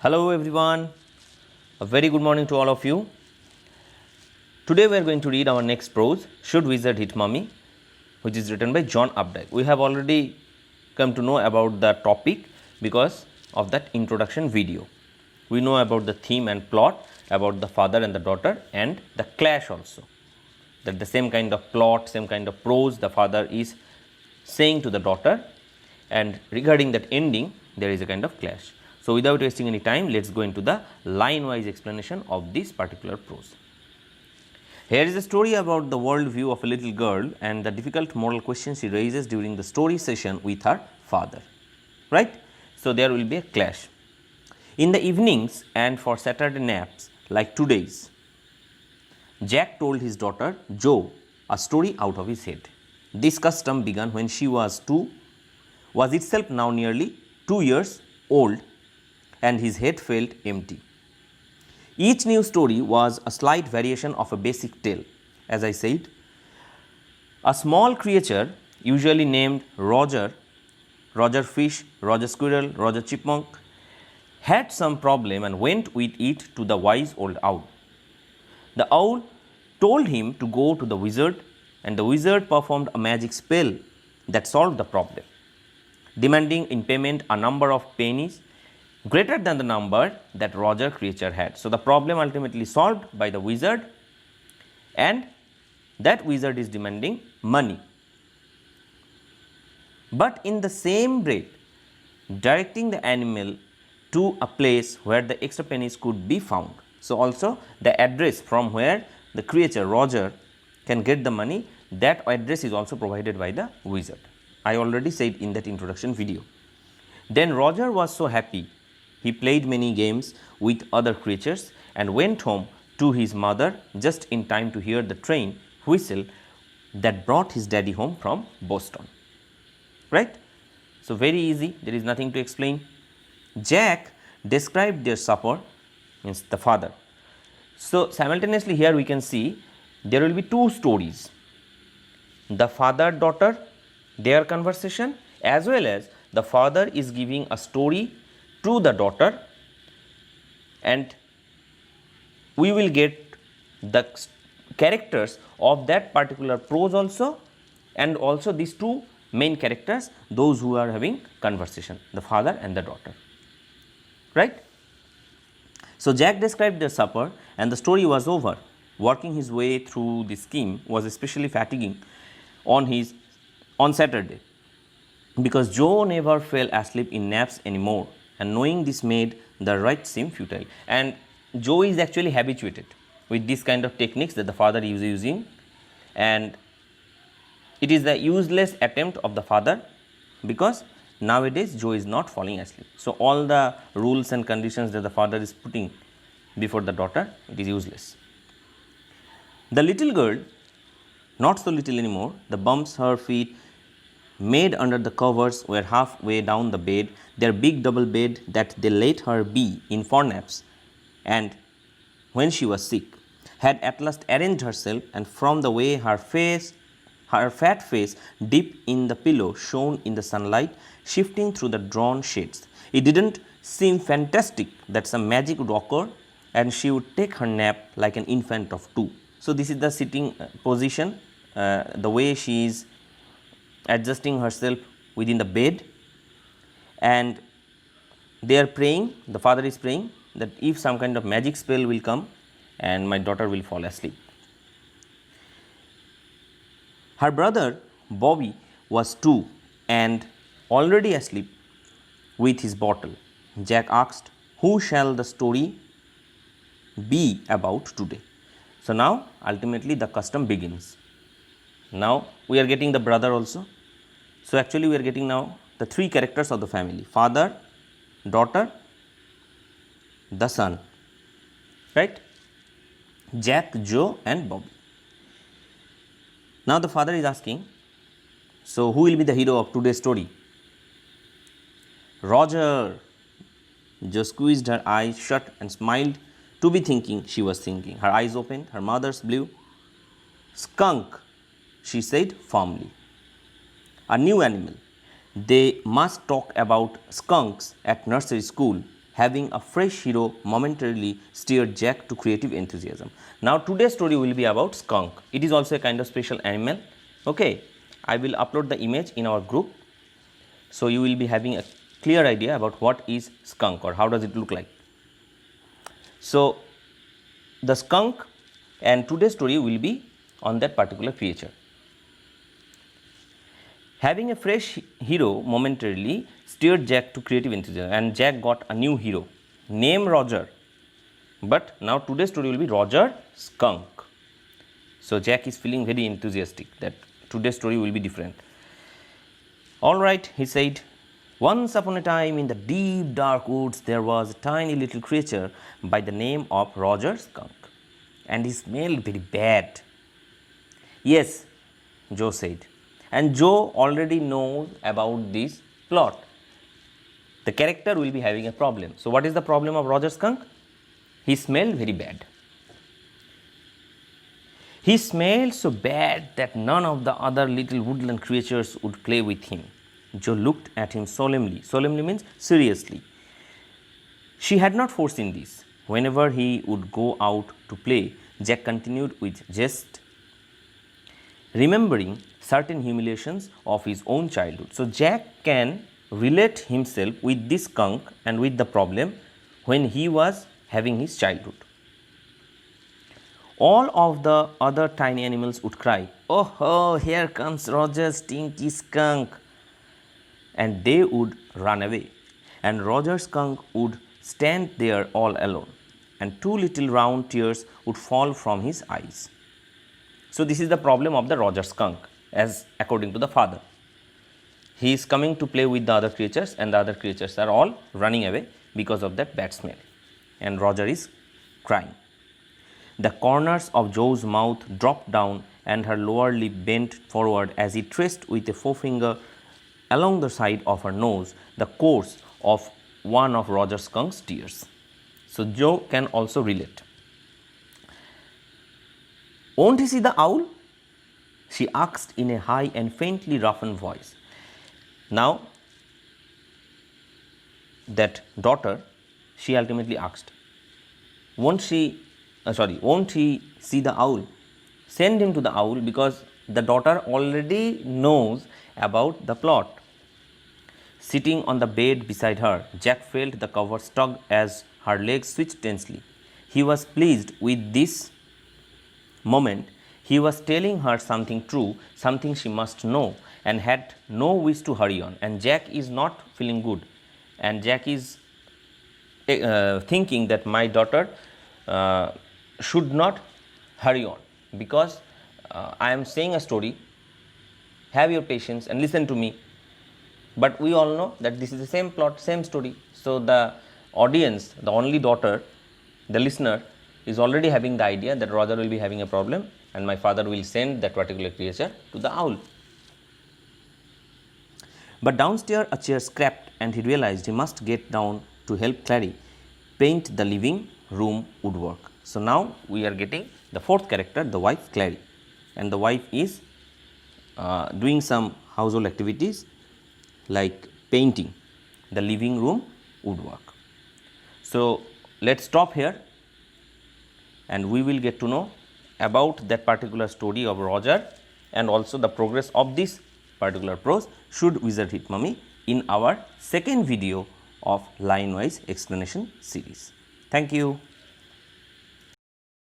Hello everyone, a very good morning to all of you. Today we are going to read our next prose, Should Wizard Hit Mummy, which is written by John Updike. We have already come to know about the topic because of that introduction video. We know about the theme and plot, about the father and the daughter and the clash also. That the same kind of plot, same kind of prose the father is saying to the daughter, and regarding that ending there is a kind of clash. So, without wasting any time, let us go into the line wise explanation of this particular prose. Here is a story about the world view of a little girl and the difficult moral questions she raises during the story session with her father, right. So, there will be a clash. In the evenings and for Saturday naps like today's, Jack told his daughter Jo a story out of his head. This custom began when she was itself now nearly 2 years old, and his head felt empty. Each new story was a slight variation of a basic tale. As I said, a small creature, usually named Roger Fish, Roger Squirrel, Roger Chipmunk, had some problem and went with it to the wise old owl. The owl told him to go to the wizard, and the wizard performed a magic spell that solved the problem, demanding in payment a number of pennies greater than the number that Roger creature had. So, the problem ultimately solved by the wizard, and that wizard is demanding money, but in the same breath directing the animal to a place where the extra pennies could be found. So, also the address from where the creature Roger can get the money, that address is also provided by the wizard. I already said in that introduction video. Then Roger was so happy. He played many games with other creatures and went home to his mother just in time to hear the train whistle that brought his daddy home from Boston, right. So, very easy, there is nothing to explain. Jack described their supper, means the father. So, simultaneously here we can see there will be two stories, the father daughter, their conversation, as well as the father is giving a story to the daughter, and we will get the characters of that particular prose also, and also these two main characters, those who are having conversation, the father and the daughter, right. So, Jack described their supper and the story was over. Working his way through the scheme was especially fatiguing on Saturday, because Jo never fell asleep in naps anymore, and knowing this made the rite seem futile. And Jo is actually habituated with this kind of techniques that the father is using, and it is the useless attempt of the father, because nowadays Jo is not falling asleep. So, all the rules and conditions that the father is putting before the daughter, it is useless. The little girl, not so little anymore, the bumps her feet made under the covers were halfway down the bed, their big double bed that they let her be in for naps, and when she was sick, had at last arranged herself, and from the way her fat face dipped in the pillow shone in the sunlight shifting through the drawn shades, it didn't seem fantastic that some magic would occur and she would take her nap like an infant of 2. So, this is the sitting position, the way she is adjusting herself within the bed, and they are praying, the father is praying that if some kind of magic spell will come and my daughter will fall asleep. Her brother Bobby was 2 and already asleep with his bottle. Jack asked, who shall the story be about today? So, now ultimately the custom begins. Now, we are getting the brother also. So, actually we are getting now the 3 characters of the family, father, daughter, the son, right, Jack, Jo and Bobby. Now, the father is asking, so who will be the hero of today's story? Roger. Jo squeezed her eyes shut and smiled, to be thinking she was thinking. Her eyes opened, her mother's blue. Skunk, she said firmly. A new animal. They must talk about skunks at nursery school. having a fresh hero momentarily stirred Jack to creative enthusiasm. Now today's story will be about skunk. It is also a kind of special animal. Okay, I will upload the image in our group, so you will be having a clear idea about what is skunk or how does it look like. So the skunk and today's story will be on that particular creature. Having a fresh hero momentarily stirred Jack to creative enthusiasm, and Jack got a new hero named Roger. But now today's story will be Roger Skunk. So Jack is feeling very enthusiastic that today's story will be different. Alright, he said, once upon a time in the deep dark woods there was a tiny little creature by the name of Roger Skunk, and he smelled very bad. Yes, Joe said, and Joe already knows about this plot. The character will be having a problem. So what is the problem of Roger Skunk? He smelled very bad. He smelled so bad that none of the other little woodland creatures would play with him. Joe looked at him solemnly. Solemnly means seriously. She had not foreseen this. Whenever he would go out to play, Jack continued with jest, remembering certain humiliations of his own childhood. So Jack can relate himself with this skunk and with the problem when he was having his childhood. All of the other tiny animals would cry, "Oh, here comes Roger's stinky skunk," and they would run away. And Roger Skunk would stand there all alone, and two little round tears would fall from his eyes. So this is the problem of the Roger Skunk, as according to the father. He is coming to play with the other creatures, and the other creatures are all running away because of that bad smell, and Roger is crying. The corners of Joe's mouth dropped down and her lower lip bent forward as he traced with a forefinger along the side of her nose the course of one of Roger Skunk's tears. So Joe can also relate. "Won't he see the owl?" she asked in a high and faintly roughened voice. Now, that daughter, she ultimately asked, won't he see the owl? Send him to the owl, because the daughter already knows about the plot. Sitting on the bed beside her, Jack felt the covers tug as her legs switched tensely. He was pleased with this moment. He was telling her something true, something she must know, and had no wish to hurry on. And Jack is not feeling good, and Jack is thinking that my daughter should not hurry on, because I am saying a story. Have your patience and listen to me. But we all know that this is the same plot, same story. So the audience, the only daughter, the listener, is already having the idea that Roger will be having a problem, and my father will send that particular creature to the owl. But downstairs a chair scrapped, and he realized he must get down to help Clary paint the living room woodwork. So now we are getting the fourth character, the wife Clary, and the wife is doing some household activities like painting the living room woodwork. So let's stop here, and we will get to know about that particular story of Roger and also the progress of this particular prose Should Wizard Hit Mummy in our second video of line wise explanation series. Thank you.